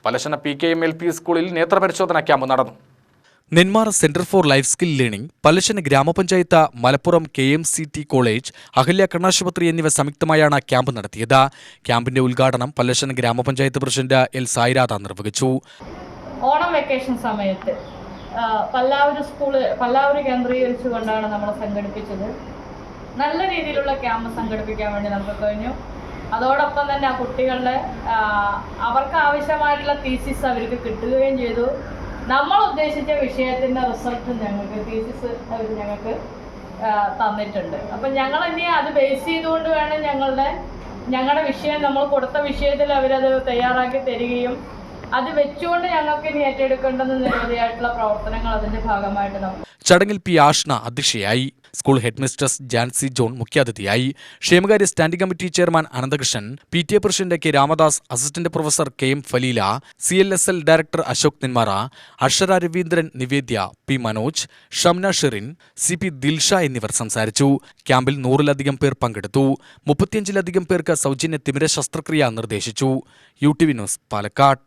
പലശന PKM-LP സ്കൂളിൽ നേത്രപരിശോധന camp നടന്നു. Nenmara centre for life skill learning, Pallassana ഗ്രാമപഞ്ചായത്ത്, മലപ്പുറം KMCT കോളേജ്, അഹല്യ കണ്ണാശുപത്രി എന്നിവ സംയുക്തമായാണ് ക്യാമ്പ് നടത്തിയത്. ക്യാമ്പിന്റെ ഉദ്ഘാടനം പലശന ഗ്രാമപഞ്ചായത്ത് പ്രസിഡന്റ് L. സായിരാധ നിർവഹിച്ചു. ഓണം വെക്കേഷൻ സമയത്ത് പല്ലാവൂർ കേന്ദ്രീകരിച്ചുകൊണ്ടാണ് നമ്മൾ സംഘടിപ്പിച്ചത്. നല്ല രീതിയിലുള്ള ക്യാമ്പ് സംഘടിപ്പിക്കാൻ വേണ്ടി നമുക്ക് കഴിഞ്ഞു. അതോടൊപ്പം തന്നെ ആ കുട്ടികളുടെ അവർക്ക് ആവശ്യമായിട്ടുള്ള തീസിസ് അവർക്ക് കിട്ടുകയും ചെയ്തു. നമ്മൾ ഉദ്ദേശിച്ച വിഷയത്തിൻ്റെ റിസൾട്ട് തീസിസ് അവർ ഞങ്ങൾക്ക് തന്നിട്ടുണ്ട്. അപ്പം ഞങ്ങൾ ഇനി അത് ബേസ് ചെയ്തുകൊണ്ട് വേണം ഞങ്ങളുടെ വിഷയം, നമ്മൾ കൊടുത്ത വിഷയത്തിൽ അവരത് തയ്യാറാക്കി തരികയും അത് വെച്ചുകൊണ്ട് ഞങ്ങൾക്ക് ഇനി ഏറ്റെടുക്കേണ്ടുന്ന നിരവധിയായിട്ടുള്ള പ്രവർത്തനങ്ങൾ അതിന്റെ ഭാഗമായിട്ട് ചടങ്ങിൽ P. ആഷ്ന അധ്യക്ഷയായി. School headmistress Jancy John മുഖ്യാതിഥിയായി. ക്ഷേമകാര്യ standing committee chairman Ananthakrishnan, PTA president K. Ramadas, assistant professor KM Faleela, CLSL director Ashok Nenmara, Akshara Raveendran, നിവേദ്യ, P. മനോജ്, ഷംന ഷെറിൻ, CP ദിൽഷ എന്നിവർ സംസാരിച്ചു. ക്യാമ്പിൽ 100-ലധികം പേർ പങ്കെടുത്തു. 35-ലധികം പേർക്ക് സൗജന്യ തിമിര ശസ്ത്രക്രിയ നിർദ്ദേശിച്ചു. UTV news, Palakkad.